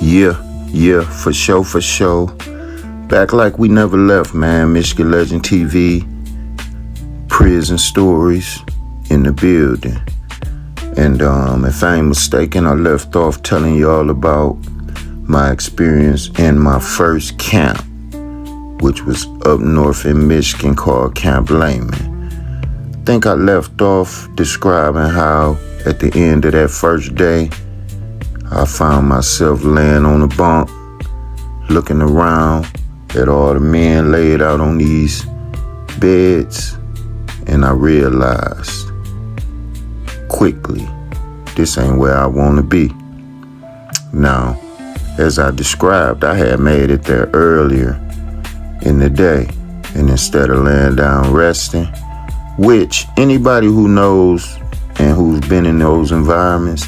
Yeah, for sure. Back like we never left, man. Michigan Legend TV, prison stories in the building. And if I ain't mistaken, I left off telling you all about my experience in my first camp, which was up north in Michigan called Camp Lehman. I think I left off describing how at the end of that first day, I found myself laying on a bunk, looking around at all the men laid out on these beds, and I realized quickly, this ain't where I want to be. Now, as I described, I had made it there earlier in the day, and instead of laying down resting, which anybody who knows and who's been in those environments,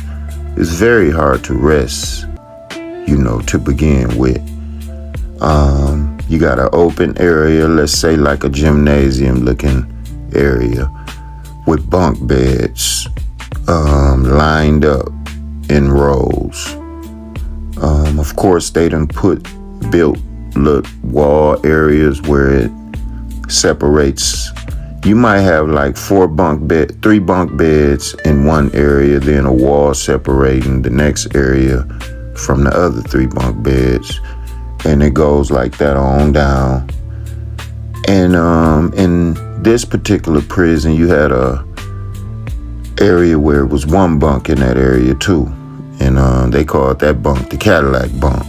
it's very hard to rest, to begin with. You got an open area, let's say like a gymnasium looking area with bunk beds lined up in rows. Of course, they done built little wall areas where it separates. You might have like 3 bunk beds in one area, then a wall separating the next area from the other 3 bunk beds. And it goes like that on down. And in this particular prison, you had a area where it was 1 bunk in that area too. And they called that bunk the Cadillac bunk.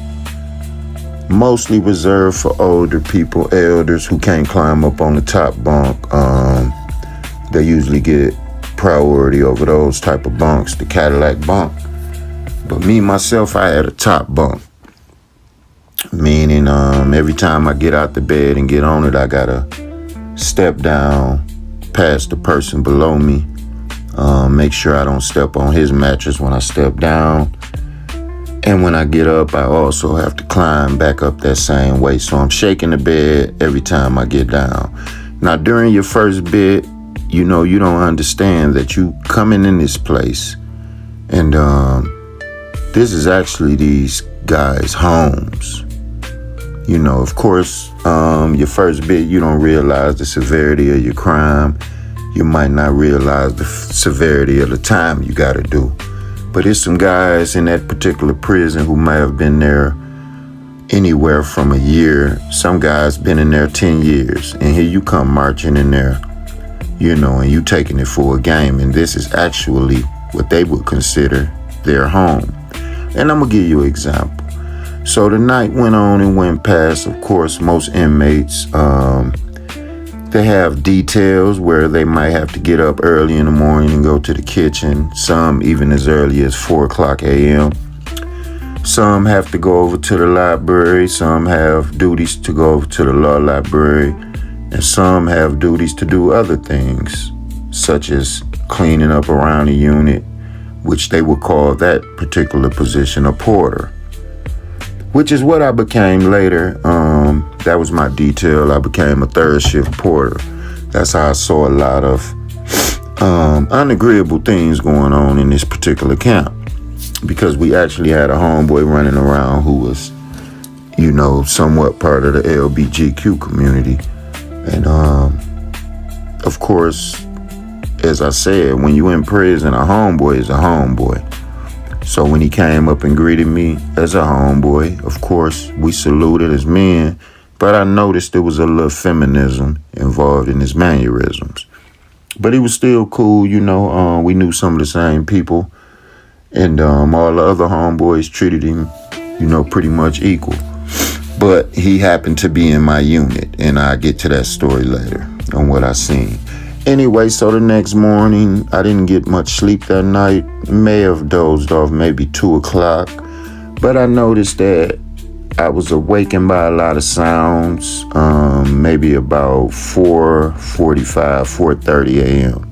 Mostly reserved for older people, elders who can't climb up on the top bunk. They usually get priority over those type of bunks, the Cadillac bunk. But me, myself, I had a top bunk. Meaning every time I get out the bed and get on it, I gotta step down past the person below me. Make sure I don't step on his mattress when I step down. And when I get up, I also have to climb back up that same way. So I'm shaking the bed every time I get down. Now, during your first bit, you don't understand that you coming in this place. And this is actually these guys' homes. Of course, your first bit, you don't realize the severity of your crime. You might not realize the severity of the time you got to do. But there's some guys in that particular prison who may have been there anywhere from a year. Some guys been in there 10 years. And here you come marching in there, and you taking it for a game. And this is actually what they would consider their home. And I'm going to give you an example. So the night went on and went past. Of course, most inmates, they have details where they might have to get up early in the morning and go to the kitchen. Some even as early as 4:00 a.m. Some have to go over to the library. Some have duties to go over to the law library. And some have duties to do other things, such as cleaning up around the unit, which they would call that particular position a porter, which is what I became later. That was my detail. I became a 3rd shift porter. That's how I saw a lot of unagreeable things going on in this particular camp, because we actually had a homeboy running around who was, somewhat part of the LBGQ community. And of course, as I said, when you in prison, a homeboy is a homeboy. So when he came up and greeted me as a homeboy, of course, we saluted as men, but I noticed there was a little feminism involved in his mannerisms. But he was still cool, we knew some of the same people, and all the other homeboys treated him, pretty much equal. But he happened to be in my unit, and I'll get to that story later on what I seen. Anyway, so the next morning, I didn't get much sleep that night. May have dozed off maybe 2 o'clock. But I noticed that I was awakened by a lot of sounds, maybe about 4:45, 4:30 a.m.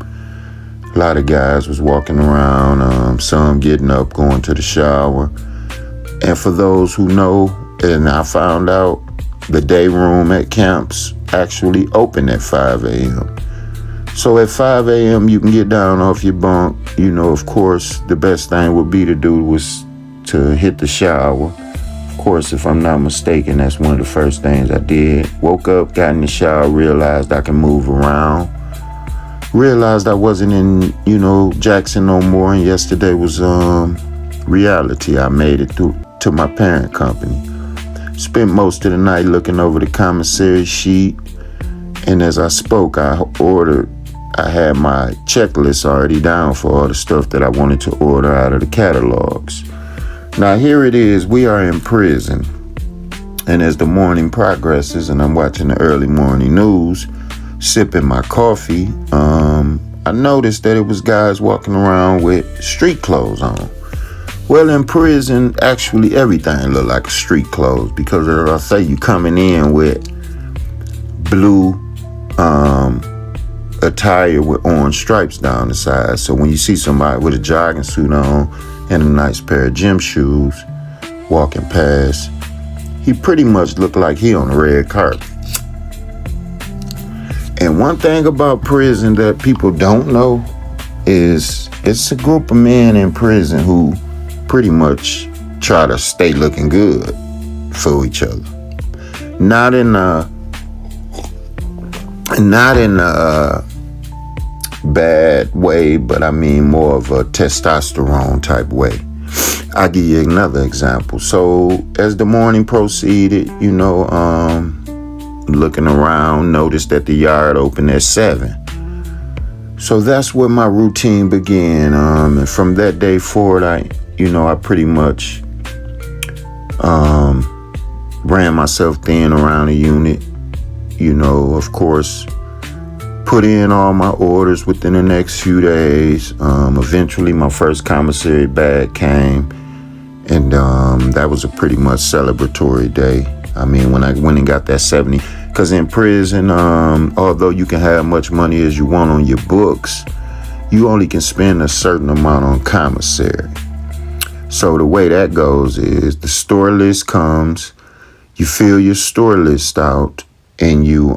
A lot of guys was walking around, some getting up, going to the shower. And for those who know, and I found out, the day room at camps actually open at 5 a.m. So at 5 a.m., you can get down off your bunk. Of course, the best thing would be to do was to hit the shower, course, if I'm not mistaken, that's one of the first things I did. Woke up, got in the shower, realized I can move around. Realized I wasn't in, Jackson no more, and yesterday was reality. I made it through to my parent company. Spent most of the night looking over the commissary sheet, and as I spoke, I had my checklist already down for all the stuff that I wanted to order out of the catalogs. Now here it is, we are in prison, and as the morning progresses and I'm watching the early morning news, sipping my coffee, I noticed that it was guys walking around with street clothes on. Well, in prison, actually everything looked like street clothes because, as I say, you coming in with blue attire with orange stripes down the side. So when you see somebody with a jogging suit on and a nice pair of gym shoes walking past, he pretty much looked like he on the red carpet. And one thing about prison that people don't know is it's a group of men in prison who pretty much try to stay looking good for each other. Not in a bad way, but I mean more of a testosterone type way. I'll give you another example. So as the morning proceeded, looking around, noticed that the yard opened at 7. So that's where my routine began. And from that day forward, I pretty much ran myself thin around the unit. Of course, put in all my orders within the next few days. Eventually, my first commissary bag came, and that was a pretty much celebratory day. I mean, when I went and got that 70, because in prison, although you can have much money as you want on your books, you only can spend a certain amount on commissary. So the way that goes is the store list comes, you fill your store list out, and you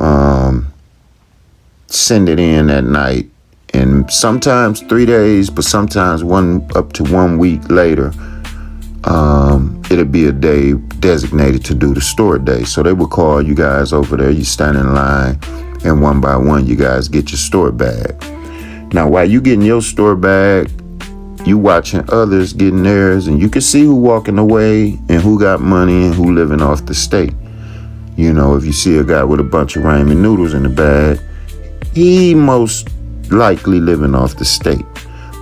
send it in that night. And sometimes 3 days, but sometimes up to 1 week later, it'll be a day designated to do the store day. So they will call you guys over there, you stand in line, and one by one you guys get your store bag. Now while you getting your store bag, you watching others getting theirs, and you can see who walking away and who got money and who living off the state. If you see a guy with a bunch of ramen noodles in the bag, he most likely living off the state.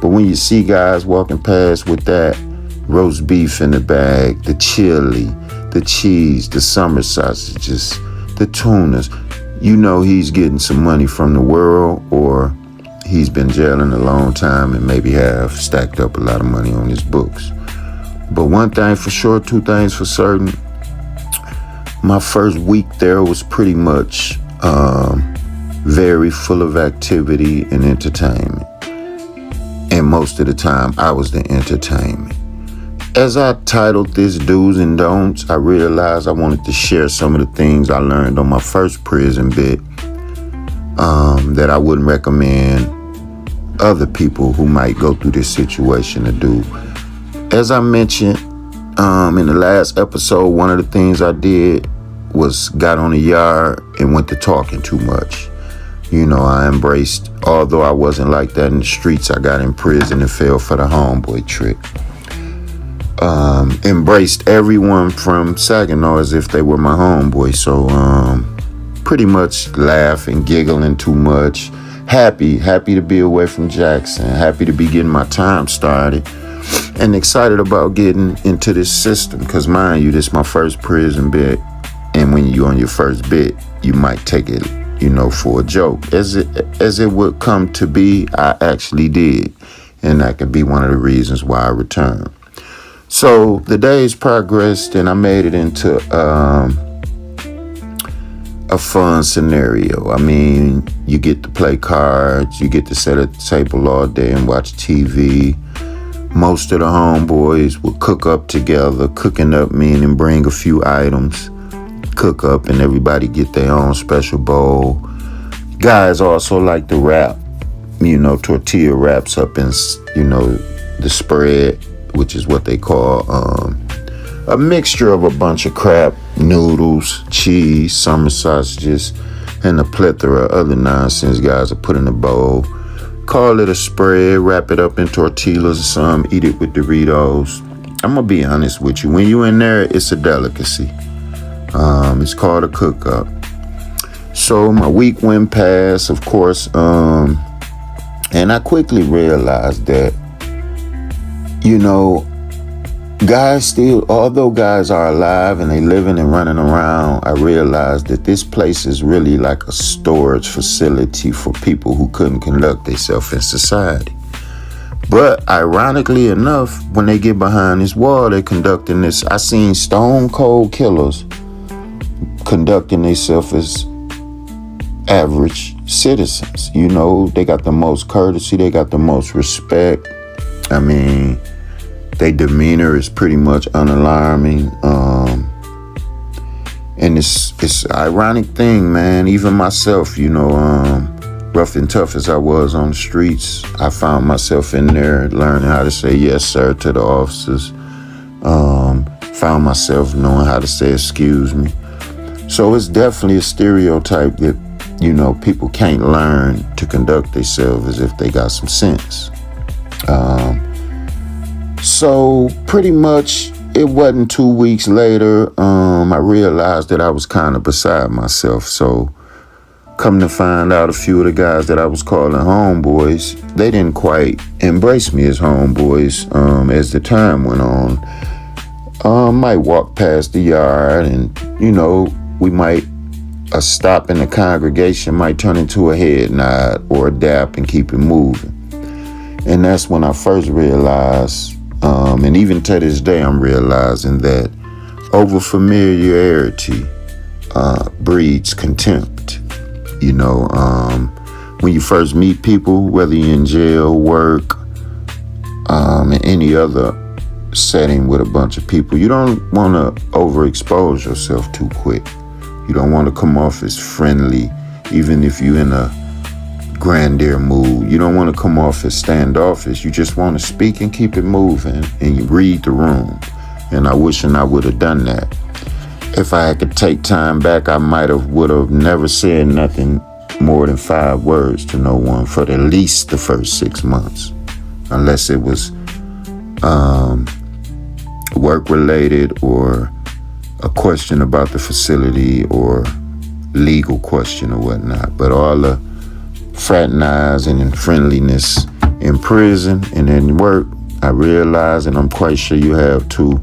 But when you see guys walking past with that roast beef in the bag, the chili, the cheese, the summer sausages, the tunas, he's getting some money from the world, or he's been jailing a long time and maybe have stacked up a lot of money on his books. But one thing for sure, two things for certain, my first week there was pretty much very full of activity and entertainment. And most of the time, I was the entertainment. As I titled this Do's and Don'ts, I realized I wanted to share some of the things I learned on my first prison bit that I wouldn't recommend other people who might go through this situation to do. As I mentioned in the last episode, one of the things I did was got on the yard and went to talking too much. I embraced, although I wasn't like that in the streets, I got in prison and fell for the homeboy trick. Embraced everyone from Saginaw as if they were my homeboy. So pretty much laugh and giggling too much. Happy to be away from Jackson. Happy to be getting my time started. And excited about getting into this system. Because mind you, this is my first prison bit. And when you're on your first bit, you might take it, for a joke. As it would come to be, I actually did. And that could be one of the reasons why I returned. So the days progressed and I made it into a fun scenario. I mean, you get to play cards, you get to sit at the table all day and watch TV. Most of the homeboys will cook up together. Cooking up meaning bring a few items, cook up, and everybody get their own special bowl. Guys also like to wrap, tortilla wraps up in, the spread, which is what they call a mixture of a bunch of crap, noodles, cheese, summer sausages, and a plethora of other nonsense guys are put in a bowl. Call it a spread, wrap it up in tortillas or something, eat it with Doritos. I'm gonna be honest with you. When you in there, it's a delicacy. It's called a cook-up. So my week went past, of course, and I quickly realized that, guys still, although guys are alive and they living and running around, I realized that this place is really like a storage facility for people who couldn't conduct themselves in society. But ironically enough, when they get behind this wall, they're conducting this. I seen stone cold killers conducting themselves as average citizens. They got the most courtesy, they got the most respect. Their demeanor is pretty much unalarming. And it's an ironic thing, man. Even myself, rough and tough as I was on the streets, I found myself in there learning how to say yes, sir, to the officers. Found myself knowing how to say excuse me. So it's definitely a stereotype that, people can't learn to conduct themselves as if they got some sense. So pretty much it wasn't 2 weeks later, I realized that I was kind of beside myself. So come to find out, a few of the guys that I was calling homeboys, they didn't quite embrace me as homeboys as the time went on. Might walk past the yard and, we might, a stop in the congregation might turn into a head nod or a dap and keep it moving. And that's when I first realized, and even to this day, I'm realizing that over familiarity breeds contempt. When you first meet people, whether you're in jail, work, and any other setting with a bunch of people, you don't want to overexpose yourself too quick. You don't want to come off as friendly, even if you're in a grandeur mood. You don't want to come off as standoffish. You just want to speak and keep it moving, and you read the room. And I wish I would have done that. If I could take time back, I would have never said nothing more than 5 words to no one for at least the first 6 months, unless it was work related or a question about the facility or legal question or whatnot. But all the fraternizing and friendliness in prison and in work, I realize, and I'm quite sure you have too,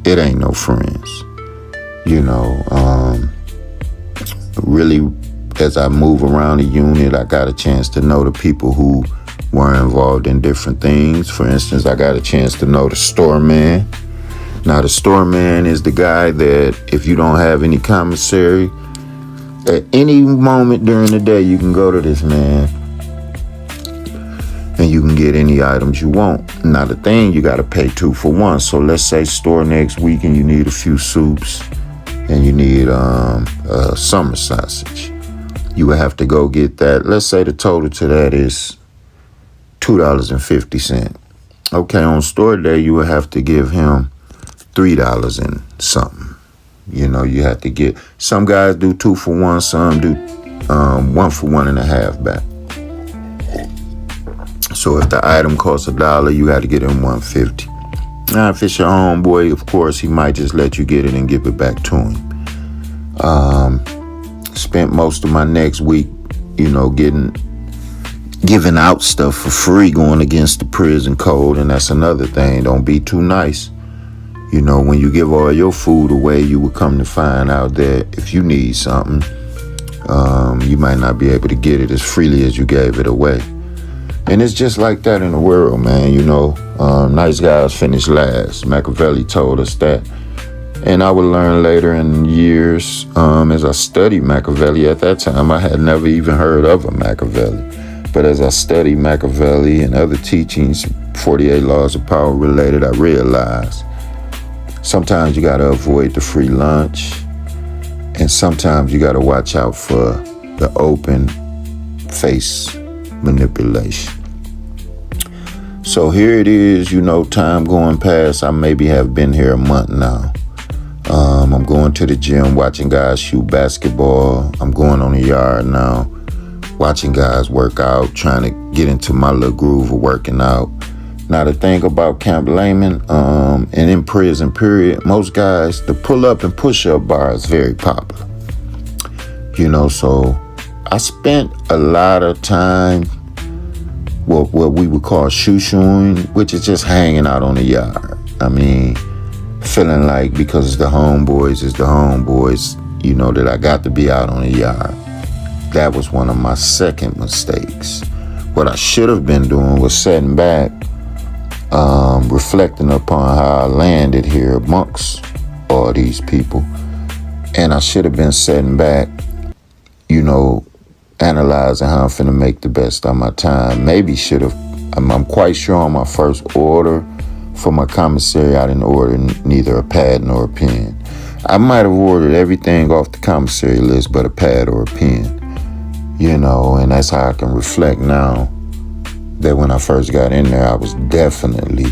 it ain't no friends. Really, as I move around the unit, I got a chance to know the people who were involved in different things. For instance, I got a chance to know the store man. Now, the store man is the guy that if you don't have any commissary, at any moment during the day, you can go to this man and you can get any items you want. Now, the thing, you got to pay 2 for 1. So let's say store next week and you need a few soups and you need a summer sausage. You would have to go get that. Let's say the total to that is $2.50. Okay, on store day, you would have to give him $3 and something. You have to get, some guys do 2 for 1, some do 1 for 1.5 back. So if the item costs $1, you got to get him $1.50. Now, if it's your homeboy, of course, he might just let you get it and give it back to him. Spent most of my next week, giving out stuff for free, going against the prison code, and that's another thing. Don't be too nice. When you give all your food away, you will come to find out that if you need something, you might not be able to get it as freely as you gave it away. And it's just like that in the world, man. Nice guys finish last. Machiavelli told us that. And I would learn later in years, as I studied Machiavelli. At that time, I had never even heard of a Machiavelli. But as I studied Machiavelli and other teachings, 48 Laws of Power related, I realized sometimes you got to avoid the free lunch, and sometimes you got to watch out for the open face manipulation. So here it is, time going past. I maybe have been here a month now. I'm going to the gym, watching guys shoot basketball. I'm going on the yard now, watching guys work out, trying to get into my little groove of working out. Now, the thing about Camp Lehman and in prison, period, most guys, the pull-up and push-up bar is very popular. So I spent a lot of time what we would call shoo-shooing, which is just hanging out on the yard. I mean, feeling like because it's the homeboys, that I got to be out on the yard. That was one of my second mistakes. What I should have been doing was sitting back, reflecting upon how I landed here amongst all these people. And I should have been sitting back, analyzing how I'm finna make the best of my time. Maybe should have. I'm quite sure on my first order for my commissary, I didn't order neither a pad nor a pen. I might have ordered everything off the commissary list but a pad or a pen, and that's how I can reflect now that when I first got in there, I was definitely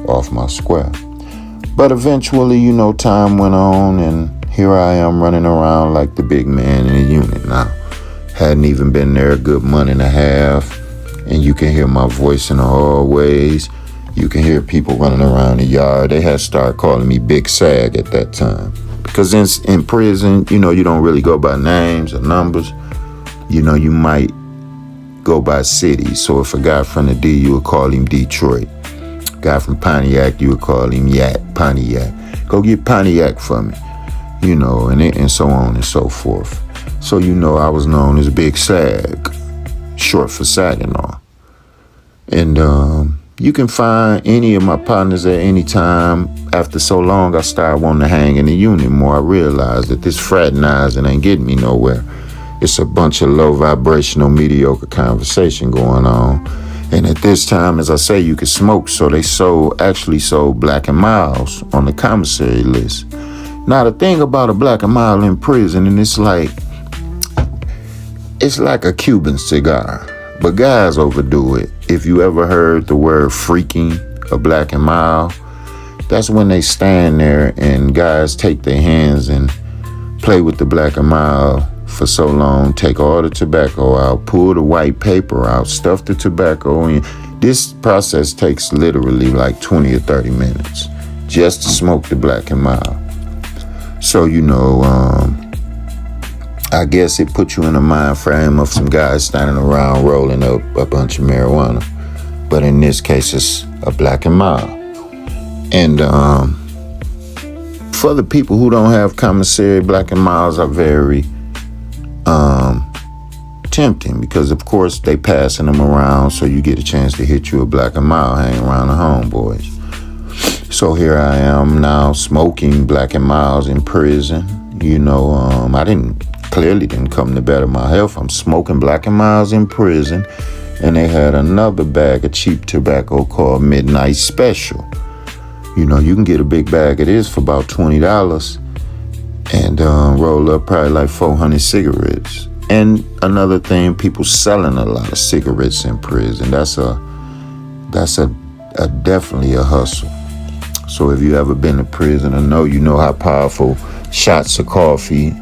off my square. But eventually, time went on, and here I am running around like the big man in the unit now. Hadn't even been there a good month and a half, and you can hear my voice in the hallways. You can hear people running around the yard. They had started calling me Big Sag at that time. Because in prison, you don't really go by names or numbers. You might go by cities. So if a guy from the D, you would call him Detroit. A guy from Pontiac, you would call him Pontiac. Go get Pontiac for me. And so on and so forth. So, I was known as Big Sag, short for Saginaw. And you can find any of my partners at any time. After so long, I started wanting to hang in the unit more. I realized that this fraternizing ain't getting me nowhere. It's a bunch of low vibrational, mediocre conversation going on. And at this time, as I say, you could smoke. So they actually sold Black and Milds on the commissary list. Now, the thing about a Black and Mild in prison, and it's like a Cuban cigar, but guys overdo it. If you ever heard the word freaking a Black and Mild, that's when they stand there and guys take their hands and play with the Black and Mild for so long, take all the tobacco out, pull the white paper out, stuff the tobacco in. This process takes literally like 20 or 30 minutes just to smoke the Black and Mild. So, I guess it put you in a mind frame of some guys standing around rolling up a bunch of marijuana. But in this case, it's a Black and Mild. And for the people who don't have commissary, Black and Milds are very tempting because, of course, they passing them around, so you get a chance to hit you a Black and Mild, hang around the homeboys. So here I am now smoking Black and Milds in prison. I clearly didn't come to better my health. I'm smoking Black and Milds in prison, and they had another bag of cheap tobacco called Midnight Special. You can get a big bag of this for about $20 and roll up probably like 400 cigarettes. And another thing, people selling a lot of cigarettes in prison. That's definitely a hustle. So if you ever been to prison or you know how powerful shots of coffee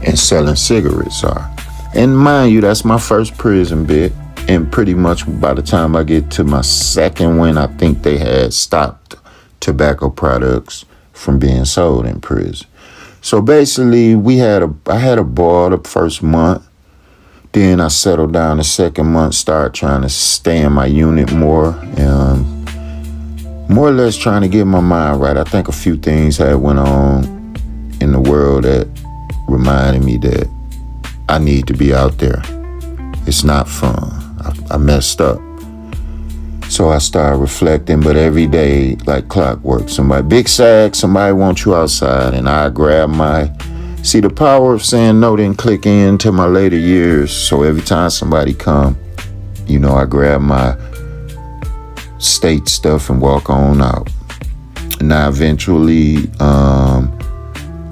and selling cigarettes are. And mind you, that's my first prison bit. And pretty much by the time I get to my second one, I think they had stopped tobacco products from being sold in prison. So basically, I had a ball the first month. Then I settled down the second month, started trying to stay in my unit more. More or less trying to get my mind right. I think a few things had went on in the world that reminded me that I need to be out there. It's not fun. I messed up. So I started reflecting, but every day, like clockwork, Big Sag, somebody wants you outside, and I grab see, the power of saying no didn't click into my later years. So every time somebody come, I grab my state stuff and walk on out. Now eventually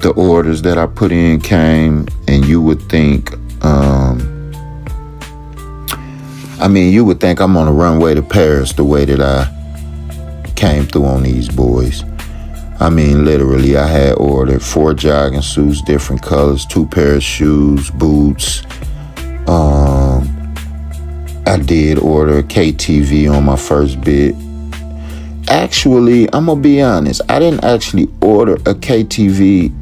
the orders that I put in came, and you would think I mean, you would think I'm on a runway to Paris the way that I came through on these boys. I mean, literally, I had ordered 4 jogging suits, different colors, 2 pairs of shoes, boots. I did order a KTV on my first bid. Actually, I'm going to be honest. I didn't actually order a KTV.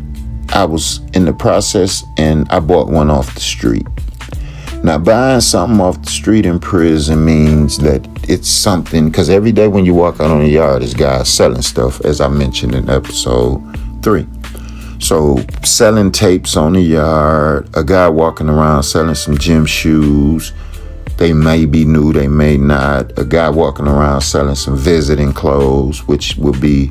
I was in the process, and I bought one off the street. Now, buying something off the street in prison means that it's something, because every day when you walk out on the yard, there's guys selling stuff, as I mentioned in episode 3. So, selling tapes on the yard, a guy walking around selling some gym shoes. They may be new, they may not. A guy walking around selling some visiting clothes, which would be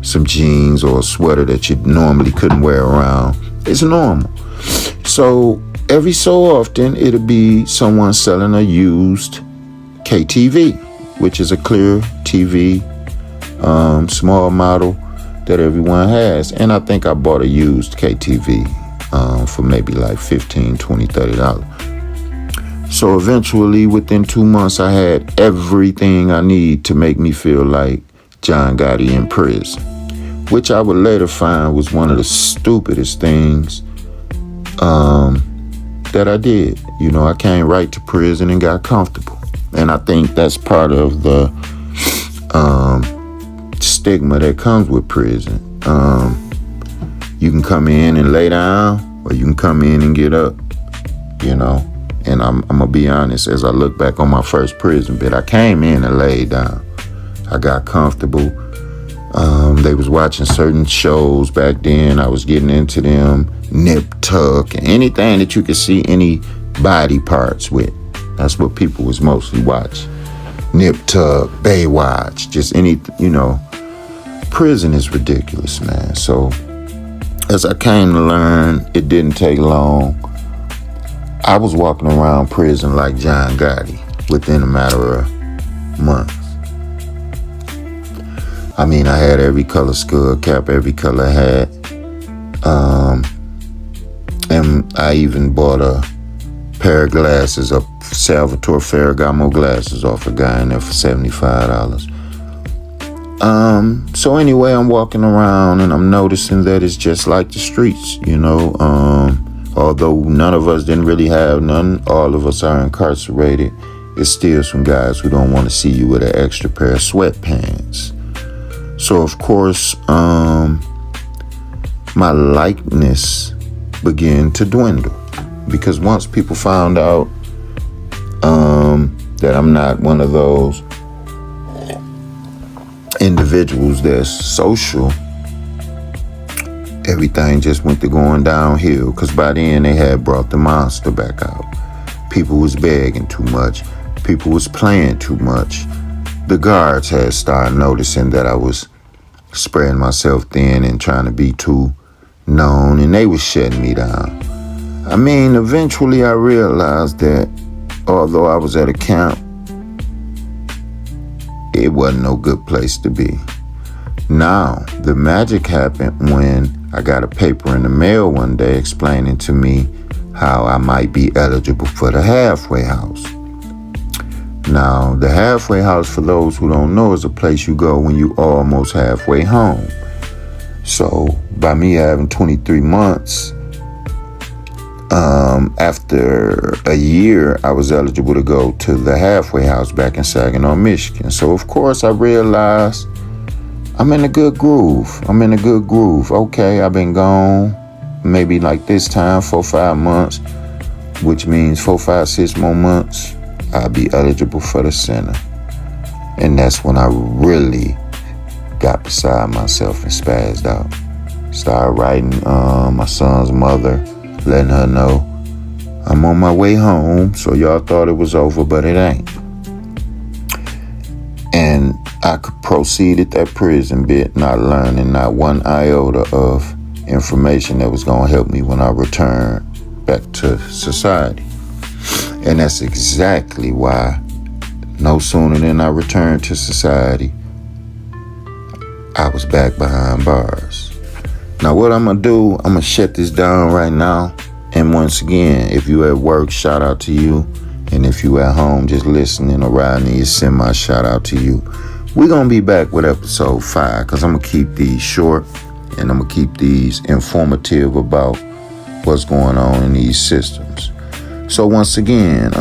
some jeans or a sweater that you normally couldn't wear around. It's normal. So, every so often, it'll be someone selling a used KTV, which is a clear TV, small model that everyone has. And I think I bought a used KTV for maybe like $15, $20, $30. So eventually, within 2 months, I had everything I need to make me feel like John Gotti in prison, which I would later find was one of the stupidest things that I did. You know, I came right to prison and got comfortable. And I think that's part of the stigma that comes with prison. You can come in and lay down, or you can come in and get up, you know. And I'm going to be honest, as I look back on my first prison bit, I came in and laid down. I got comfortable. They was watching certain shows back then. I was getting into them. Nip-tuck, and anything that you could see any body parts with. That's what people was mostly watching. Nip-tuck, Baywatch, just any, you know. Prison is ridiculous, man. So, as I came to learn, it didn't take long. I was walking around prison like John Gotti within a matter of months. I mean, I had every color skull cap, every color hat. And I even bought a pair of glasses, a Salvatore Ferragamo glasses off a guy in there for $75. So anyway, I'm walking around and I'm noticing that it's just like the streets, you know. Although none of us didn't really have none, all of us are incarcerated. It's still some guys who don't want to see you with an extra pair of sweatpants. So of course, my likeness began to dwindle, because once people found out that I'm not one of those individuals that's social, everything just went to going downhill, because by then they had brought the monster back out. People was begging too much. People was playing too much. The guards had started noticing that I was spreading myself thin and trying to be too known, and they was shutting me down. I mean, eventually I realized that although I was at a camp, it wasn't no good place to be. Now, the magic happened when I got a paper in the mail one day explaining to me how I might be eligible for the halfway house. Now, the halfway house, for those who don't know, is a place you go when you almost halfway home. So, by me having 23 months, after a year, I was eligible to go to the halfway house back in Saginaw, Michigan. So, of course, I realized I'm in a good groove. Okay, I've been gone maybe like this time, 4-5 months, which means 4-5-6 more months, I'll be eligible for the center. And that's when I really got beside myself and spazzed out. Started writing my son's mother, letting her know I'm on my way home, so y'all thought it was over, but it ain't. And I could proceed at that prison bit, not learning not one iota of information that was going to help me when I returned back to society. And that's exactly why no sooner than I returned to society, I was back behind bars. Now what I'm going to do, I'm going to shut this down right now. And once again, if you at work, shout out to you. And if you at home just listening or riding, you send my shout out to you. We're going to be back with episode 5 because I'm going to keep these short and I'm going to keep these informative about what's going on in these systems. So once again,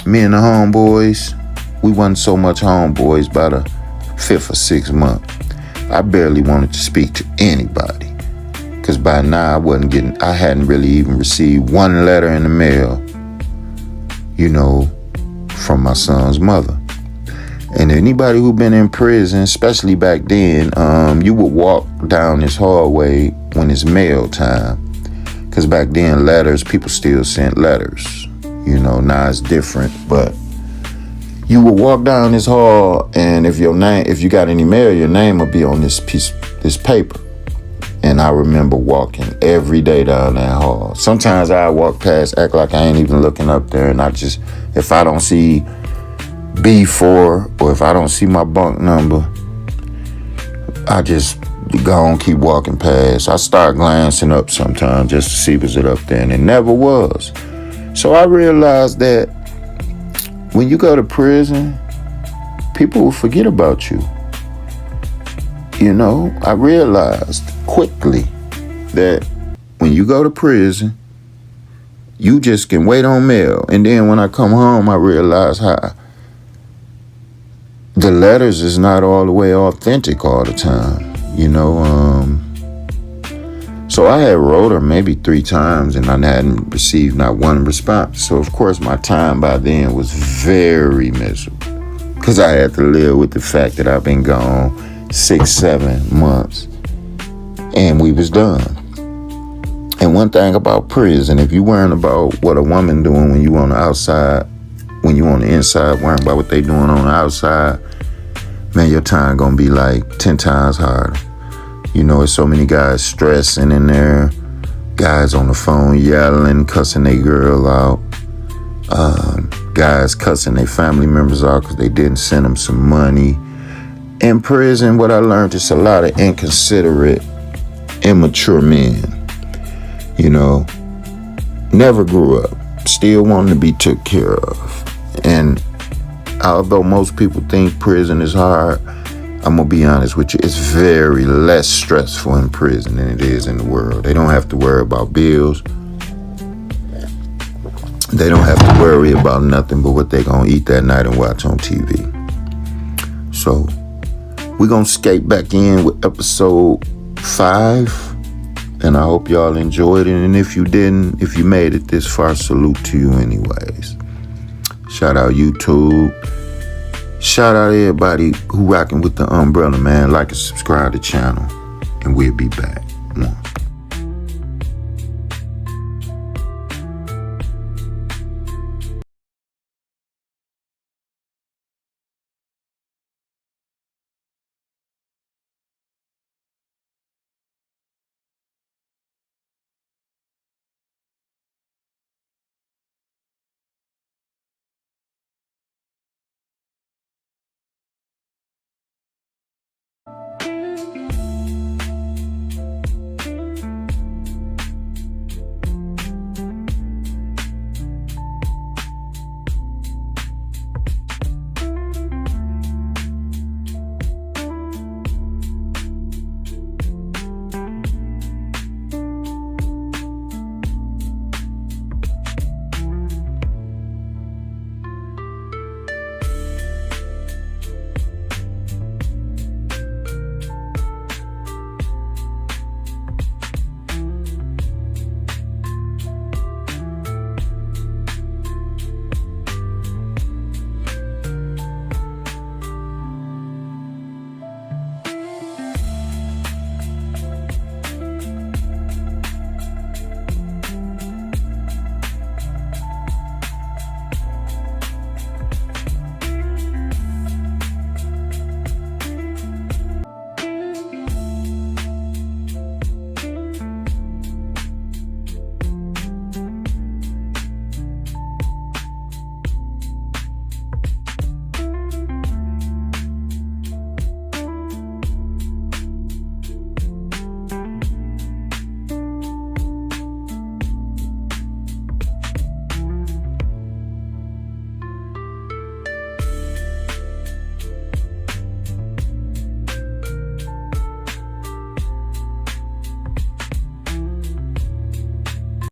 me and the homeboys, we wasn't so much homeboys by the 5th or 6th month. I barely wanted to speak to anybody because by now I hadn't really even received one letter in the mail, from my son's mother. And anybody who been in prison, especially back then, you would walk down this hallway when it's mail time. Because back then, people still sent letters. Now it's different. But you would walk down this hall, and if you got any mail, your name would be on this paper. And I remember walking every day down that hall. Sometimes I walk past, act like I ain't even looking up there, and if I don't see B.4 or if I don't see my bunk number, I just go and keep walking past. I start glancing up sometimes just to see was it up there, and it never was. So I realized that when you go to prison, people will forget about you. I realized quickly that when you go to prison, you just can wait on mail. And then when I come home, I realize how the letters is not all the way authentic all the time. So I had wrote her maybe 3 times and I hadn't received not one response. So of course my time by then was very miserable because I had to live with the fact that I've been gone 6-7 months and we was done. And one thing about prison, if you worrying about what a woman doing when you on the outside, when you on the inside worrying about what they doing on the outside, man, your time gonna be like 10 times harder. There's so many guys stressing in there, guys on the phone yelling, cussing their girl out, guys cussing their family members out because they didn't send them some money. In prison, what I learned is a lot of inconsiderate, immature men, never grew up, still wanting to be took care of. And although most people think prison is hard, I'm going to be honest with you, it's very less stressful in prison than it is in the world. They don't have to worry about bills. They don't have to worry about nothing but what they're going to eat that night and watch on TV. So we're going to skate back in with episode 5. And I hope y'all enjoyed it. And if you didn't, if you made it this far, salute to you anyways. Shout out YouTube. Shout out everybody who rocking with the umbrella, man. Like and subscribe to the channel. And we'll be back.